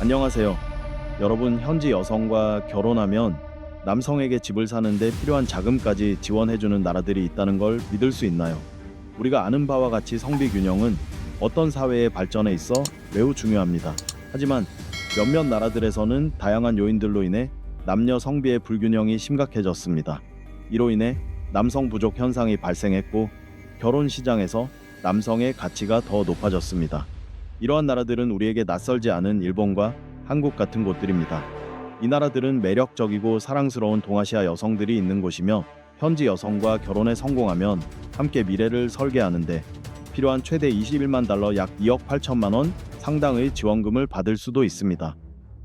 안녕하세요. 여러분, 현지 여성과 결혼하면 남성에게 집을 사는데 필요한 자금까지 지원해주는 나라들이 있다는 걸 믿을 수 있나요? 우리가 아는 바와 같이 성비 균형은 어떤 사회의 발전에 있어 매우 중요합니다. 하지만 몇몇 나라들에서는 다양한 요인들로 인해 남녀 성비의 불균형이 심각해졌습니다. 이로 인해 남성 부족 현상이 발생했고 결혼 시장에서 남성의 가치가 더 높아졌습니다. 이러한 나라들은 우리에게 낯설지 않은 일본과 한국 같은 곳들입니다. 이 나라들은 매력적이고 사랑스러운 동아시아 여성들이 있는 곳이며 현지 여성과 결혼에 성공하면 함께 미래를 설계하는데 필요한 최대 21만 달러 약 2억 8천만 원 상당의 지원금을 받을 수도 있습니다.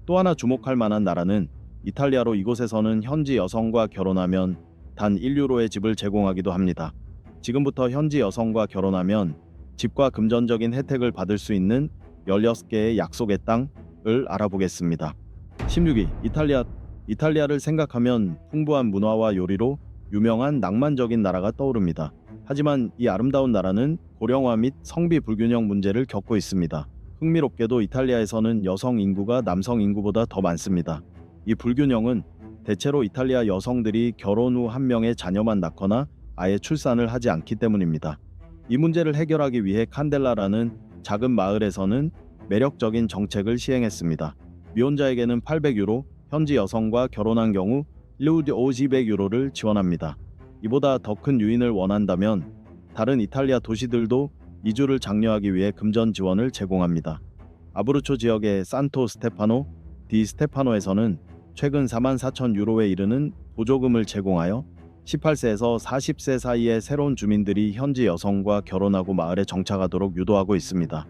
또 하나 주목할 만한 나라는 이탈리아로 이곳에서는 현지 여성과 결혼하면 단 1유로의 집을 제공하기도 합니다. 지금부터 현지 여성과 결혼하면 집과 금전적인 혜택을 받을 수 있는 16개의 약속의 땅을 알아보겠습니다. 16위, 이탈리아를 생각하면 풍부한 문화와 요리로 유명한 낭만적인 나라가 떠오릅니다. 하지만 이 아름다운 나라는 고령화 및 성비 불균형 문제를 겪고 있습니다. 흥미롭게도 이탈리아에서는 여성 인구가 남성 인구보다 더 많습니다. 이 불균형은 대체로 이탈리아 여성들이 결혼 후 한 명의 자녀만 낳거나 아예 출산을 하지 않기 때문입니다. 이 문제를 해결하기 위해 칸델라라는 작은 마을에서는 매력적인 정책을 시행했습니다. 미혼자에게는 800유로, 현지 여성과 결혼한 경우 150유로를 지원합니다. 이보다 더 큰 유인을 원한다면 다른 이탈리아 도시들도 이주를 장려하기 위해 금전 지원을 제공합니다. 아브루초 지역의 산토 스테파노, 디 스테파노에서는 최근 44,000유로에 이르는 보조금을 제공하여 18세에서 40세 사이의 새로운 주민들이 현지 여성과 결혼하고 마을에 정착하도록 유도하고 있습니다.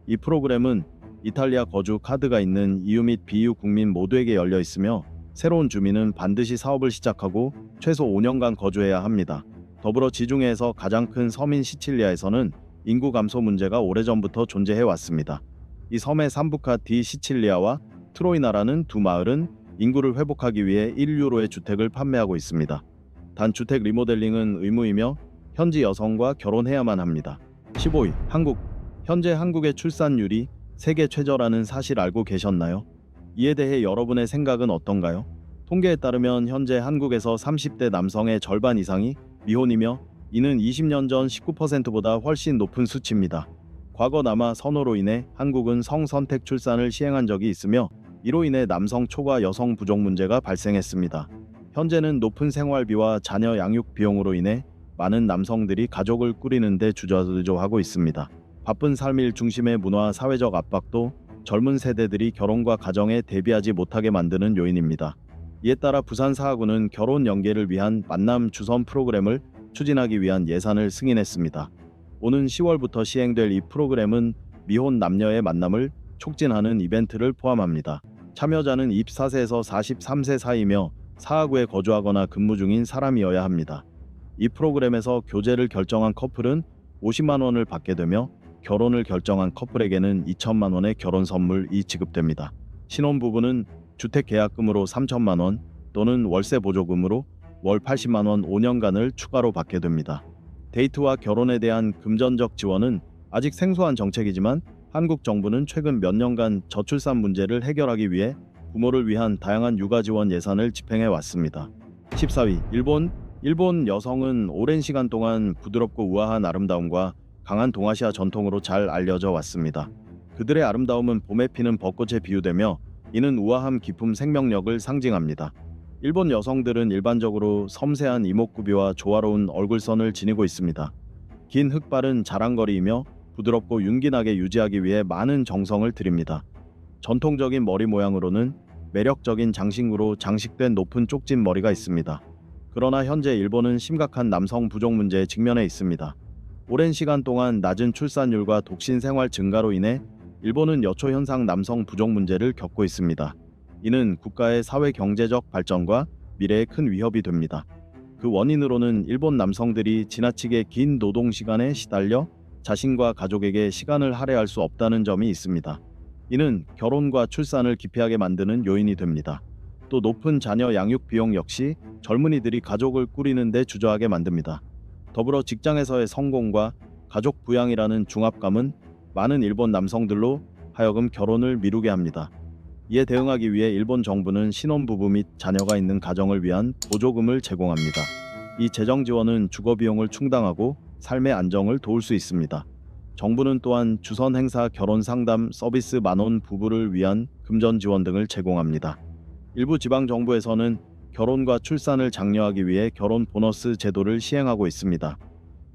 이 프로그램은 이탈리아 거주 카드가 있는 EU 및 비EU 국민 모두에게 열려 있으며 새로운 주민은 반드시 사업을 시작하고 최소 5년간 거주해야 합니다. 더불어 지중해에서 가장 큰 섬인 시칠리아에서는 인구 감소 문제가 오래전부터 존재해 왔습니다. 이 섬의 삼부카 디 시칠리아와 트로이나라는 두 마을은 인구를 회복하기 위해 1유로의 주택을 판매하고 있습니다. 단 주택 리모델링은 의무이며 현지 여성과 결혼해야만 합니다. 15위, 현재 한국의 출산율이 세계 최저라는 사실 알고 계셨나요? 이에 대해 여러분의 생각은 어떤가요? 통계에 따르면 현재 한국에서 30대 남성의 절반 이상이 미혼이며 이는 20년 전 19%보다 훨씬 높은 수치입니다. 과거 남아 선호로 인해 한국은 성선택 출산을 시행한 적이 있으며 이로 인해 남성 초과 여성 부족 문제가 발생했습니다. 현재는 높은 생활비와 자녀 양육 비용으로 인해 많은 남성들이 가족을 꾸리는 데 주저하고 있습니다. 바쁜 삶일 중심의 문화 사회적 압박도 젊은 세대들이 결혼과 가정에 대비하지 못하게 만드는 요인입니다. 이에 따라 부산사하구는 결혼 연계를 위한 만남 주선 프로그램을 추진하기 위한 예산을 승인했습니다. 오는 10월부터 시행될 이 프로그램은 미혼 남녀의 만남을 촉진하는 이벤트를 포함합니다. 참여자는 24세에서 43세 사이며 사하구에 거주하거나 근무 중인 사람이어야 합니다. 이 프로그램에서 교제를 결정한 커플은 50만 원을 받게 되며 결혼을 결정한 커플에게는 2천만 원의 결혼 선물이 지급됩니다. 신혼부부는 주택계약금으로 3천만 원 또는 월세 보조금으로 월 80만 원 5년간을 추가로 받게 됩니다. 데이트와 결혼에 대한 금전적 지원은 아직 생소한 정책이지만 한국 정부는 최근 몇 년간 저출산 문제를 해결하기 위해 부모를 위한 다양한 육아 지원 예산을 집행해 왔습니다. 14위, 일본 여성은 오랜 시간 동안 부드럽고 우아한 아름다움과 강한 동아시아 전통으로 잘 알려져 왔습니다. 그들의 아름다움은 봄에 피는 벚꽃에 비유되며 이는 우아함, 기품, 생명력을 상징합니다. 일본 여성들은 일반적으로 섬세한 이목구비와 조화로운 얼굴선을 지니고 있습니다. 긴 흑발은 자랑거리이며 부드럽고 윤기나게 유지하기 위해 많은 정성을 들입니다. 전통적인 머리 모양으로는 매력적인 장신구로 장식된 높은 쪽진 머리가 있습니다. 그러나 현재 일본은 심각한 남성 부족 문제에 직면해 있습니다. 오랜 시간 동안 낮은 출산율과 독신 생활 증가로 인해 일본은 여초현상 남성 부족 문제를 겪고 있습니다. 이는 국가의 사회 경제적 발전과 미래에 큰 위협이 됩니다. 그 원인으로는 일본 남성들이 지나치게 긴 노동 시간에 시달려 자신과 가족에게 시간을 할애할 수 없다는 점이 있습니다. 이는 결혼과 출산을 기피하게 만드는 요인이 됩니다. 또 높은 자녀 양육 비용 역시 젊은이들이 가족을 꾸리는 데 주저하게 만듭니다. 더불어 직장에서의 성공과 가족 부양이라는 중압감은 많은 일본 남성들로 하여금 결혼을 미루게 합니다. 이에 대응하기 위해 일본 정부는 신혼부부 및 자녀가 있는 가정을 위한 보조금을 제공합니다. 이 재정 지원은 주거 비용을 충당하고 삶의 안정을 도울 수 있습니다. 정부는 또한 주선 행사 결혼 상담 서비스 만원 부부를 위한 금전 지원 등을 제공합니다. 일부 지방 정부에서는 결혼과 출산을 장려하기 위해 결혼 보너스 제도를 시행하고 있습니다.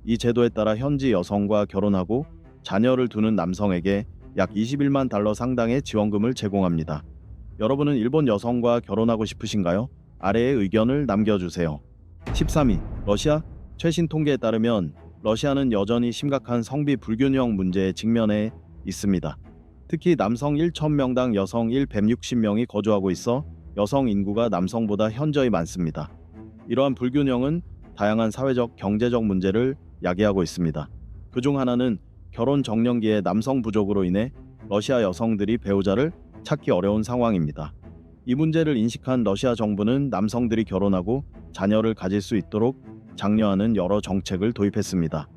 이 제도에 따라 현지 여성과 결혼하고 자녀를 두는 남성에게 약 21만 달러 상당의 지원금을 제공합니다. 여러분은 일본 여성과 결혼하고 싶으신가요? 아래의 의견을 남겨주세요. 13위. 러시아? 최신 통계에 따르면 러시아는 여전히 심각한 성비 불균형 문제에 직면해 있습니다. 특히 남성 1,000명당 여성 160명이 거주하고 있어 여성 인구가 남성보다 현저히 많습니다. 이러한 불균형은 다양한 사회적, 경제적 문제를 야기하고 있습니다. 그중 하나는 결혼 정년기의 남성 부족으로 인해 러시아 여성들이 배우자를 찾기 어려운 상황입니다. 이 문제를 인식한 러시아 정부는 남성들이 결혼하고 자녀를 가질 수 있도록 장려하는 여러 정책을 도입했습니다.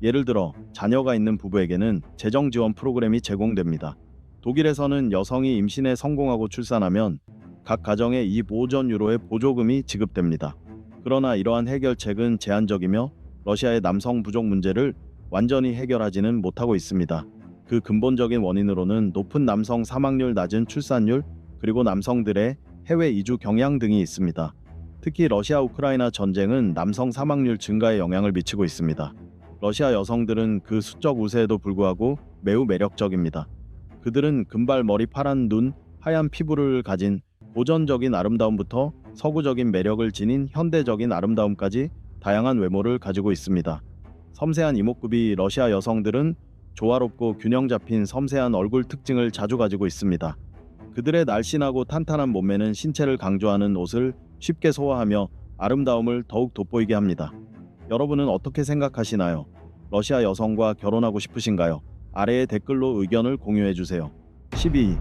예를 들어 자녀가 있는 부부에게는 재정 지원 프로그램이 제공됩니다. 독일에서는 여성이 임신에 성공하고 출산하면 각 가정에 25전 유로의 보조금이 지급됩니다. 그러나 이러한 해결책은 제한적이며 러시아의 남성 부족 문제를 완전히 해결하지는 못하고 있습니다. 그 근본적인 원인으로는 높은 남성 사망률, 낮은 출산율, 그리고 남성들의 해외 이주 경향 등이 있습니다. 특히 러시아 우크라이나 전쟁은 남성 사망률 증가에 영향을 미치고 있습니다. 러시아 여성들은 그 수적 우세에도 불구하고 매우 매력적입니다. 그들은 금발 머리, 파란 눈, 하얀 피부를 가진 고전적인 아름다움부터 서구적인 매력을 지닌 현대적인 아름다움까지 다양한 외모를 가지고 있습니다. 섬세한 이목구비. 러시아 여성들은 조화롭고 균형 잡힌 섬세한 얼굴 특징을 자주 가지고 있습니다. 그들의 날씬하고 탄탄한 몸매는 신체를 강조하는 옷을 쉽게 소화하며 아름다움을 더욱 돋보이게 합니다. 여러분은 어떻게 생각하시나요? 러시아 여성과 결혼하고 싶으신가요? 아래의 댓글로 의견을 공유해주세요. 12.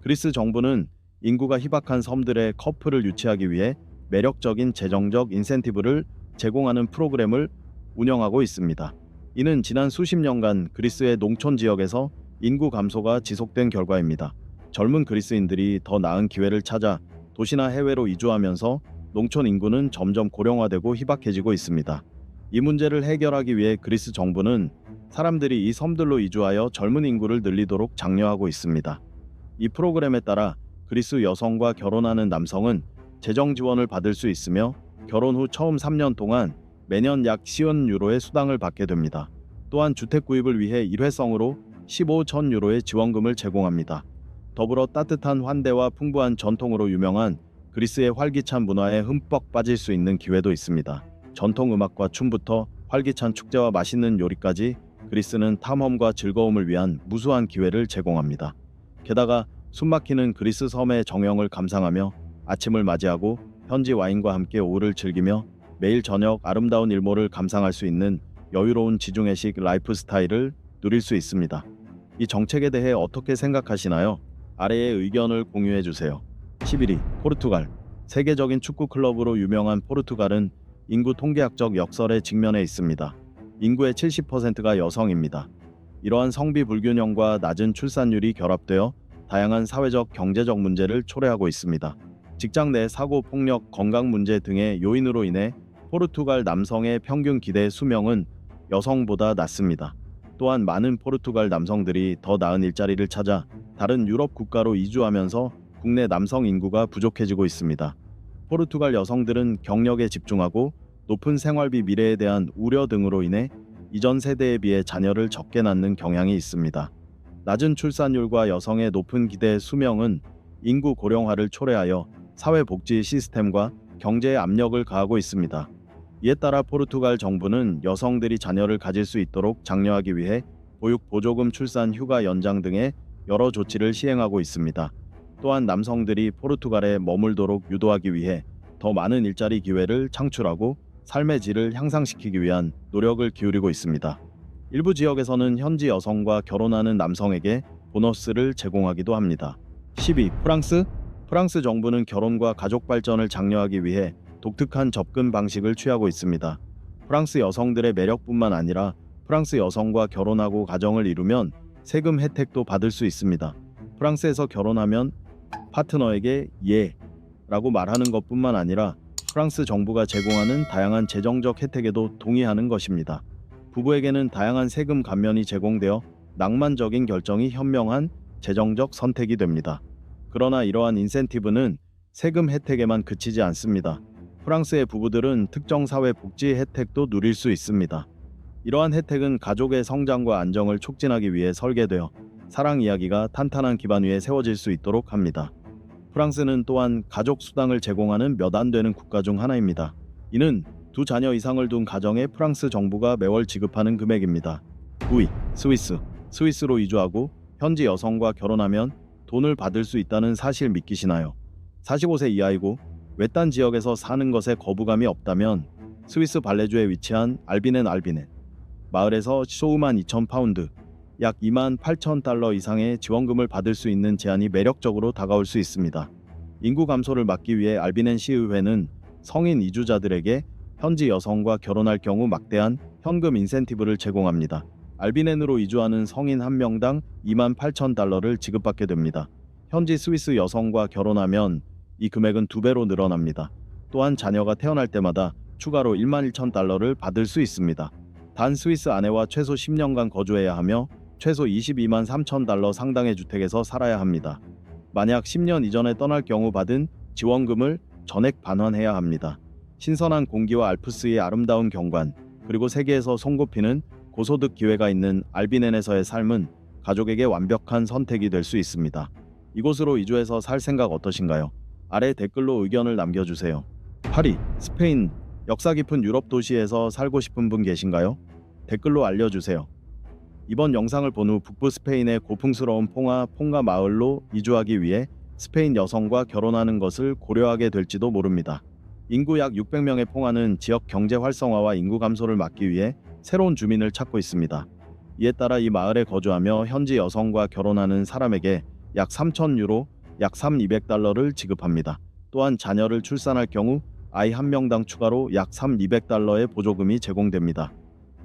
그리스 정부는 인구가 희박한 섬들의 커플을 유치하기 위해 매력적인 재정적 인센티브를 제공하는 프로그램을 운영하고 있습니다. 이는 지난 수십 년간 그리스의 농촌 지역에서 인구 감소가 지속된 결과입니다. 젊은 그리스인들이 더 나은 기회를 찾아 도시나 해외로 이주하면서 농촌 인구는 점점 고령화되고 희박해지고 있습니다. 이 문제를 해결하기 위해 그리스 정부는 사람들이 이 섬들로 이주하여 젊은 인구를 늘리도록 장려하고 있습니다. 이 프로그램에 따라 그리스 여성과 결혼하는 남성은 재정 지원을 받을 수 있으며 결혼 후 처음 3년 동안 매년 약 10원 유로의 수당을 받게 됩니다. 또한 주택 구입을 위해 일회성으로 15천 유로의 지원금을 제공합니다. 더불어 따뜻한 환대와 풍부한 전통으로 유명한 그리스의 활기찬 문화에 흠뻑 빠질 수 있는 기회도 있습니다. 전통 음악과 춤부터 활기찬 축제와 맛있는 요리까지 그리스는 탐험과 즐거움을 위한 무수한 기회를 제공합니다. 게다가 숨막히는 그리스 섬의 정형을 감상하며 아침을 맞이하고 현지 와인과 함께 오후를 즐기며 매일 저녁 아름다운 일몰을 감상할 수 있는 여유로운 지중해식 라이프 스타일을 누릴 수 있습니다. 이 정책에 대해 어떻게 생각하시나요? 아래의 의견을 공유해 주세요. 11위. 포르투갈. 세계적인 축구 클럽으로 유명한 포르투갈은 인구 통계학적 역설에 직면해 있습니다. 인구의 70%가 여성입니다. 이러한 성비 불균형과 낮은 출산율이 결합되어 다양한 사회적, 경제적 문제를 초래하고 있습니다. 직장 내 사고, 폭력, 건강 문제 등의 요인으로 인해 포르투갈 남성의 평균 기대 수명은 여성보다 낮습니다. 또한 많은 포르투갈 남성들이 더 나은 일자리를 찾아 다른 유럽 국가로 이주하면서 국내 남성 인구가 부족해지고 있습니다. 포르투갈 여성들은 경력에 집중하고 높은 생활비, 미래에 대한 우려 등으로 인해 이전 세대에 비해 자녀를 적게 낳는 경향이 있습니다. 낮은 출산율과 여성의 높은 기대 수명은 인구 고령화를 초래하여 사회복지 시스템과 경제에 압력을 가하고 있습니다. 이에 따라 포르투갈 정부는 여성들이 자녀를 가질 수 있도록 장려하기 위해 보육, 보조금, 출산, 휴가 연장 등의 여러 조치를 시행하고 있습니다. 또한 남성들이 포르투갈에 머물도록 유도하기 위해 더 많은 일자리 기회를 창출하고 삶의 질을 향상시키기 위한 노력을 기울이고 있습니다. 일부 지역에서는 현지 여성과 결혼하는 남성에게 보너스를 제공하기도 합니다. 12. 프랑스 정부는 결혼과 가족 발전을 장려하기 위해 독특한 접근 방식을 취하고 있습니다. 프랑스 여성들의 매력뿐만 아니라 프랑스 여성과 결혼하고 가정을 이루면 세금 혜택도 받을 수 있습니다. 프랑스에서 결혼하면 파트너에게 예 라고 말하는 것뿐만 아니라 프랑스 정부가 제공하는 다양한 재정적 혜택에도 동의하는 것입니다. 부부에게는 다양한 세금 감면이 제공되어 낭만적인 결정이 현명한 재정적 선택이 됩니다. 그러나 이러한 인센티브는 세금 혜택에만 그치지 않습니다. 프랑스의 부부들은 특정 사회 복지 혜택도 누릴 수 있습니다. 이러한 혜택은 가족의 성장과 안정을 촉진하기 위해 설계되어 사랑 이야기가 탄탄한 기반 위에 세워질 수 있도록 합니다. 프랑스는 또한 가족 수당을 제공하는 몇 안 되는 국가 중 하나입니다. 이는 두 자녀 이상을 둔 가정에 프랑스 정부가 매월 지급하는 금액입니다. 9위, 스위스. 스위스로 이주하고 현지 여성과 결혼하면 돈을 받을 수 있다는 사실 믿기시나요? 45세 이하이고 외딴 지역에서 사는 것에 거부감이 없다면 스위스 발레주에 위치한 알비넨 마을에서 12,000 파운드, 약 28,000달러 이상의 지원금을 받을 수 있는 제안이 매력적으로 다가올 수 있습니다. 인구 감소를 막기 위해 알비넨 시의회는 성인 이주자들에게 현지 여성과 결혼할 경우 막대한 현금 인센티브를 제공합니다. 알비넨으로 이주하는 성인 한 명당 28,000달러를 지급받게 됩니다. 현지 스위스 여성과 결혼하면 이 금액은 2배로 늘어납니다. 또한 자녀가 태어날 때마다 추가로 11,000달러를 받을 수 있습니다. 단 스위스 아내와 최소 10년간 거주해야 하며 최소 223,000달러 상당의 주택에서 살아야 합니다. 만약 10년 이전에 떠날 경우 받은 지원금을 전액 반환해야 합니다. 신선한 공기와 알프스의 아름다운 경관, 그리고 세계에서 손꼽히는 고소득 기회가 있는 알비넨에서의 삶은 가족에게 완벽한 선택이 될 수 있습니다. 이곳으로 이주해서 살 생각 어떠신가요? 아래 댓글로 의견을 남겨주세요. 파리, 스페인, 역사 깊은 유럽 도시에서 살고 싶은 분 계신가요? 댓글로 알려주세요. 이번 영상을 본 후 북부 스페인의 고풍스러운 퐁가 마을로 이주하기 위해 스페인 여성과 결혼하는 것을 고려하게 될지도 모릅니다. 인구 약 600명의 퐁아는 지역 경제 활성화와 인구 감소를 막기 위해 새로운 주민을 찾고 있습니다. 이에 따라 이 마을에 거주하며 현지 여성과 결혼하는 사람에게 약 3,000유로, 약 3,200달러를 지급합니다. 또한 자녀를 출산할 경우 아이 한 명당 추가로 약 3,200달러의 보조금이 제공됩니다.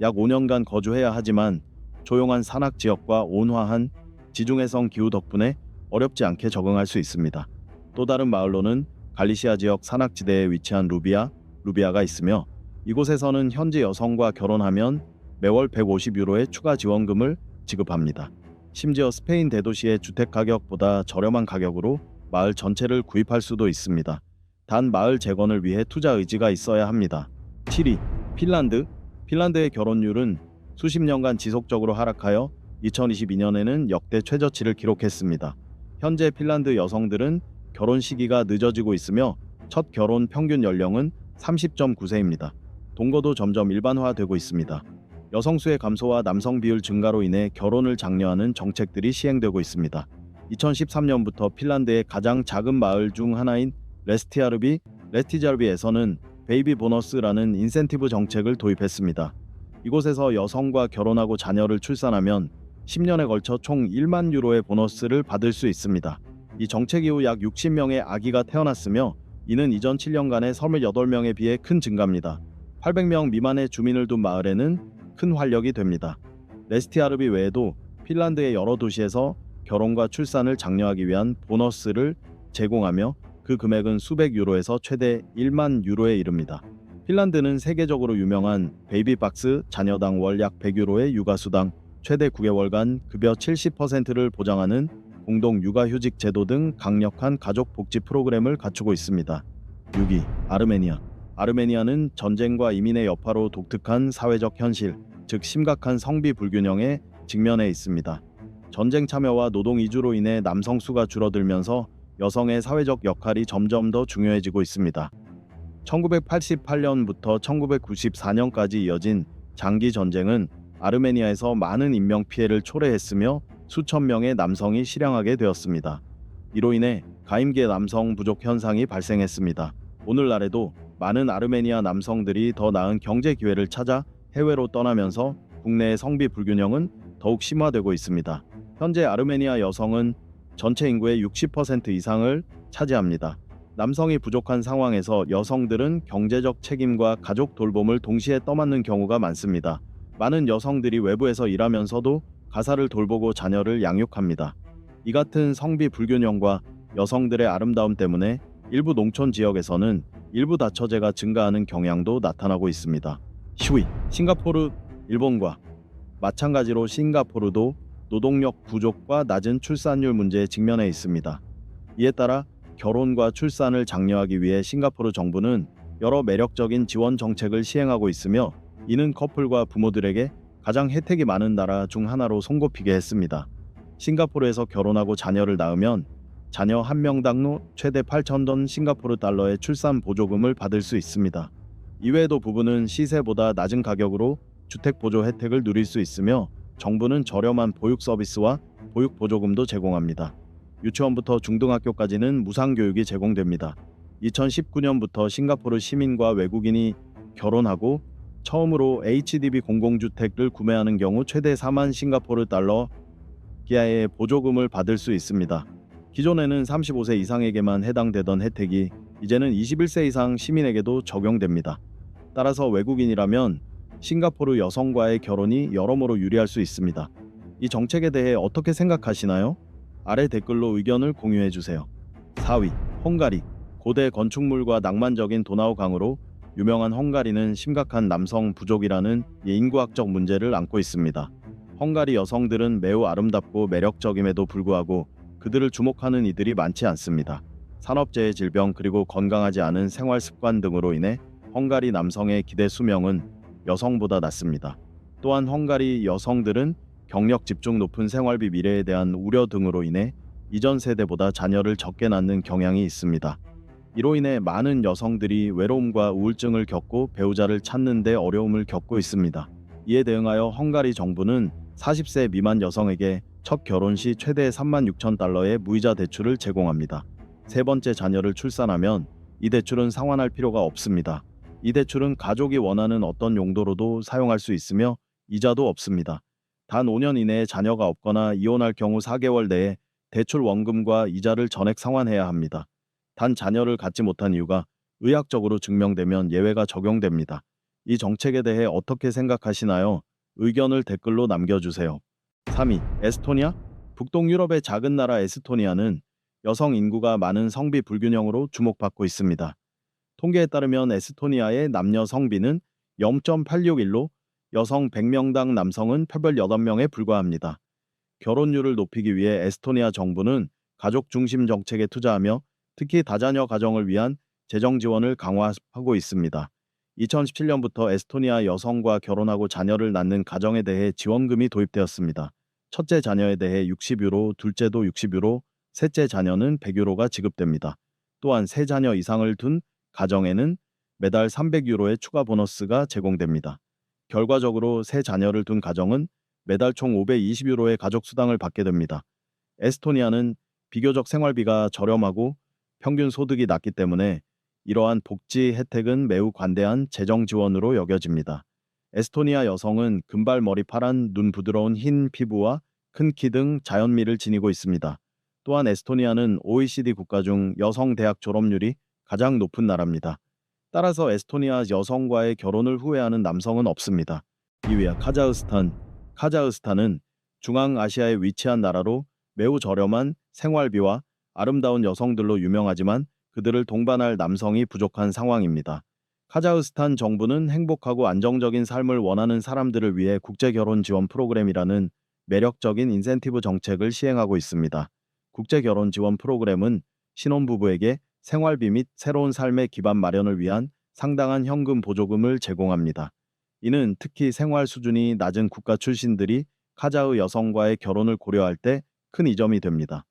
약 5년간 거주해야 하지만 조용한 산악 지역과 온화한 지중해성 기후 덕분에 어렵지 않게 적응할 수 있습니다. 또 다른 마을로는 갈리시아 지역 산악지대에 위치한 루비아가 있으며 이곳에서는 현지 여성과 결혼하면 매월 150유로의 추가 지원금을 지급합니다. 심지어 스페인 대도시의 주택 가격보다 저렴한 가격으로 마을 전체를 구입할 수도 있습니다. 단 마을 재건을 위해 투자 의지가 있어야 합니다. 7위, 핀란드의 결혼율은 수십 년간 지속적으로 하락하여 2022년에는 역대 최저치를 기록했습니다. 현재 핀란드 여성들은 결혼 시기가 늦어지고 있으며 첫 결혼 평균 연령은 30.9세입니다. 동거도 점점 일반화되고 있습니다. 여성 수의 감소와 남성 비율 증가로 인해 결혼을 장려하는 정책들이 시행되고 있습니다. 2013년부터 핀란드의 가장 작은 마을 중 하나인 레스티자르비에서는 베이비 보너스라는 인센티브 정책을 도입했습니다. 이곳에서 여성과 결혼하고 자녀를 출산하면 10년에 걸쳐 총 1만 유로의 보너스를 받을 수 있습니다. 이 정책 이후 약 60명의 아기가 태어났으며 이는 이전 7년간의 38명에 비해 큰 증가입니다. 800명 미만의 주민을 둔 마을에는 큰 활력이 됩니다. 레스티아르비 외에도 핀란드의 여러 도시에서 결혼과 출산을 장려하기 위한 보너스를 제공하며 그 금액은 수백 유로에서 최대 1만 유로에 이릅니다. 핀란드는 세계적으로 유명한 베이비박스, 자녀당 월 약 100유로의 육아수당, 최대 9개월간 급여 70%를 보장하는 공동 육아휴직 제도 등 강력한 가족 복지 프로그램을 갖추고 있습니다. 6위, 아르메니아는 전쟁과 이민의 여파로 독특한 사회적 현실, 즉 심각한 성비 불균형에 직면해 있습니다. 전쟁 참여와 노동 이주로 인해 남성 수가 줄어들면서 여성의 사회적 역할이 점점 더 중요해지고 있습니다. 1988년부터 1994년까지 이어진 장기 전쟁은 아르메니아에서 많은 인명 피해를 초래했으며 수천 명의 남성이 실향하게 되었습니다. 이로 인해 가임기 남성 부족 현상이 발생했습니다. 오늘날에도 많은 아르메니아 남성들이 더 나은 경제 기회를 찾아 해외로 떠나면서 국내의 성비 불균형은 더욱 심화되고 있습니다. 현재 아르메니아 여성은 전체 인구의 60% 이상을 차지합니다. 남성이 부족한 상황에서 여성들은 경제적 책임과 가족 돌봄을 동시에 떠맡는 경우가 많습니다. 많은 여성들이 외부에서 일하면서도 가사를 돌보고 자녀를 양육합니다. 이 같은 성비 불균형과 여성들의 아름다움 때문에 일부 농촌 지역에서는 일부 다처제가 증가하는 경향도 나타나고 있습니다. 10위, 싱가포르. 일본과 마찬가지로 싱가포르도 노동력 부족과 낮은 출산율 문제에 직면해 있습니다. 이에 따라 결혼과 출산을 장려하기 위해 싱가포르 정부는 여러 매력적인 지원 정책을 시행하고 있으며, 이는 커플과 부모들에게 가장 혜택이 많은 나라 중 하나로 손꼽히게 했습니다. 싱가포르에서 결혼하고 자녀를 낳으면 자녀 한 명당 최대 8,000원 싱가포르 달러의 출산 보조금을 받을 수 있습니다. 이외에도 부부는 시세보다 낮은 가격으로 주택 보조 혜택을 누릴 수 있으며, 정부는 저렴한 보육 서비스와 보육 보조금도 제공합니다. 유치원부터 중등학교까지는 무상 교육이 제공됩니다. 2019년부터 싱가포르 시민과 외국인이 결혼하고 처음으로 HDB 공공주택을 구매하는 경우 최대 4만 싱가포르 달러 기하의 보조금을 받을 수 있습니다. 기존에는 35세 이상에게만 해당되던 혜택이 이제는 21세 이상 시민에게도 적용됩니다. 따라서 외국인이라면 싱가포르 여성과의 결혼이 여러모로 유리할 수 있습니다. 이 정책에 대해 어떻게 생각하시나요? 아래 댓글로 의견을 공유해 주세요. 4위, 헝가리. 고대 건축물과 낭만적인 도나우 강으로 유명한 헝가리는 심각한 남성 부족이라는 인구학적 문제를 안고 있습니다. 헝가리 여성들은 매우 아름답고 매력적임에도 불구하고 그들을 주목하는 이들이 많지 않습니다. 산업재해, 질병, 그리고 건강하지 않은 생활 습관 등으로 인해 헝가리 남성의 기대 수명은 여성보다 낮습니다. 또한 헝가리 여성들은 경력 집중, 높은 생활비, 미래에 대한 우려 등으로 인해 이전 세대보다 자녀를 적게 낳는 경향이 있습니다. 이로 인해 많은 여성들이 외로움과 우울증을 겪고 배우자를 찾는 데 어려움을 겪고 있습니다. 이에 대응하여 헝가리 정부는 40세 미만 여성에게 첫 결혼 시 최대 36,000달러의 무이자 대출을 제공합니다. 세 번째 자녀를 출산하면 이 대출은 상환할 필요가 없습니다. 이 대출은 가족이 원하는 어떤 용도로도 사용할 수 있으며 이자도 없습니다. 단 5년 이내에 자녀가 없거나 이혼할 경우 4개월 내에 대출 원금과 이자를 전액 상환해야 합니다. 단 자녀를 갖지 못한 이유가 의학적으로 증명되면 예외가 적용됩니다. 이 정책에 대해 어떻게 생각하시나요? 의견을 댓글로 남겨주세요. 3위, 에스토니아. 북동유럽의 작은 나라 에스토니아는 여성 인구가 많은 성비 불균형으로 주목받고 있습니다. 통계에 따르면 에스토니아의 남녀 성비는 0.861로 여성 100명당 남성은 표별 8명에 불과합니다. 결혼율을 높이기 위해 에스토니아 정부는 가족 중심 정책에 투자하며 특히 다자녀 가정을 위한 재정 지원을 강화하고 있습니다. 2017년부터 에스토니아 여성과 결혼하고 자녀를 낳는 가정에 대해 지원금이 도입되었습니다. 첫째 자녀에 대해 60유로, 둘째도 60유로, 셋째 자녀는 100유로가 지급됩니다. 또한 세 자녀 이상을 둔 가정에는 매달 300유로의 추가 보너스가 제공됩니다. 결과적으로 세 자녀를 둔 가정은 매달 총 520유로의 가족 수당을 받게 됩니다. 에스토니아는 비교적 생활비가 저렴하고 평균 소득이 낮기 때문에 이러한 복지 혜택은 매우 관대한 재정 지원으로 여겨집니다. 에스토니아 여성은 금발, 머리 파란, 눈 부드러운 흰 피부와 큰 키 등 자연미를 지니고 있습니다. 또한 에스토니아는 OECD 국가 중 여성 대학 졸업률이 가장 높은 나라입니다. 따라서 에스토니아 여성과의 결혼을 후회하는 남성은 없습니다. 2위야 카자흐스탄. 카자흐스탄은 중앙아시아에 위치한 나라로 매우 저렴한 생활비와 아름다운 여성들로 유명하지만 그들을 동반할 남성이 부족한 상황입니다. 카자흐스탄 정부는 행복하고 안정적인 삶을 원하는 사람들을 위해 국제결혼 지원 프로그램이라는 매력적인 인센티브 정책을 시행하고 있습니다. 국제결혼 지원 프로그램은 신혼부부에게 생활비 및 새로운 삶의 기반 마련을 위한 상당한 현금 보조금을 제공합니다. 이는 특히 생활 수준이 낮은 국가 출신들이 카자흐 여성과의 결혼을 고려할 때 큰 이점이 됩니다.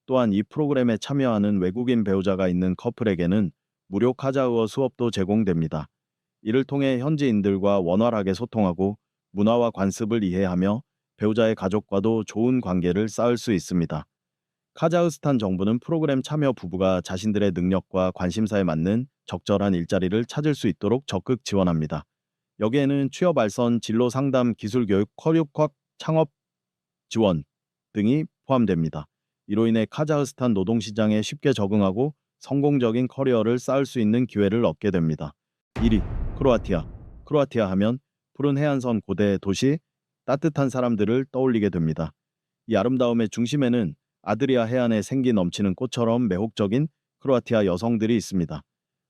또한 이 프로그램에 참여하는 외국인 배우자가 있는 커플에게는 무료 카자흐어 수업도 제공됩니다. 이를 통해 현지인들과 원활하게 소통하고 문화와 관습을 이해하며 배우자의 가족과도 좋은 관계를 쌓을 수 있습니다. 카자흐스탄 정부는 프로그램 참여 부부가 자신들의 능력과 관심사에 맞는 적절한 일자리를 찾을 수 있도록 적극 지원합니다. 여기에는 취업 알선, 진로 상담, 기술 교육, 커리어 창업 지원 등이 포함됩니다. 이로 인해 카자흐스탄 노동시장에 쉽게 적응하고 성공적인 커리어를 쌓을 수 있는 기회를 얻게 됩니다. 1위, 크로아티아. 크로아티아 하면 푸른 해안선 고대 도시, 따뜻한 사람들을 떠올리게 됩니다. 이 아름다움의 중심에는 아드리아 해안에 생기 넘치는 꽃처럼 매혹적인 크로아티아 여성들이 있습니다.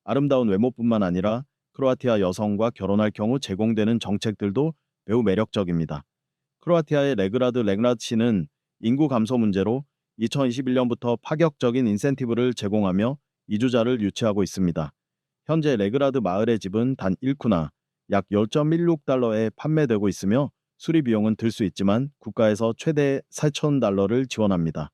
아름다운 외모뿐만 아니라 크로아티아 여성과 결혼할 경우 제공되는 정책들도 매우 매력적입니다. 크로아티아의 레그라드 렉라치는 인구 감소 문제로 2021년부터 파격적인 인센티브를 제공하며 이주자를 유치하고 있습니다. 현재 레그라드 마을의 집은 단 1쿠나 약 10.16달러에 판매되고 있으며 수리 비용은 들 수 있지만 국가에서 최대 4,000달러를 지원합니다.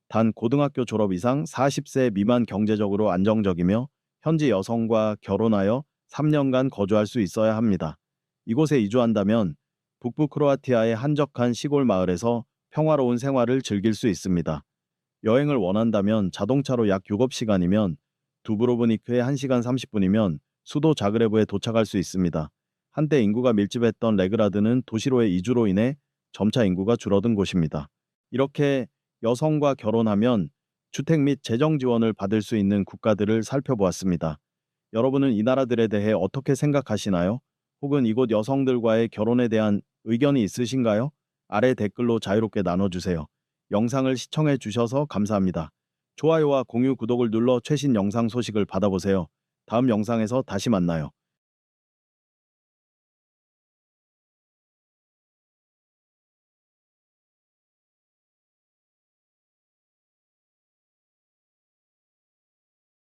단 고등학교 졸업 이상 40세 미만 경제적으로 안정적이며 현지 여성과 결혼하여 3년간 거주할 수 있어야 합니다. 이곳에 이주한다면 북부 크로아티아의 한적한 시골 마을에서 평화로운 생활을 즐길 수 있습니다. 여행을 원한다면 자동차로 약 6시간이면 두브로브니크에 1시간 30분이면 수도 자그레브에 도착할 수 있습니다. 한때 인구가 밀집했던 레그라드는 도시로의 이주로 인해 점차 인구가 줄어든 곳입니다. 이렇게 여성과 결혼하면 주택 및 재정 지원을 받을 수 있는 국가들을 살펴보았습니다. 여러분은 이 나라들에 대해 어떻게 생각하시나요? 혹은 이곳 여성들과의 결혼에 대한 의견이 있으신가요? 아래 댓글로 자유롭게 나눠주세요. 영상을 시청해 주셔서 감사합니다. 좋아요와 공유, 구독을 눌러 최신 영상 소식을 받아보세요. 다음 영상에서 다시 만나요.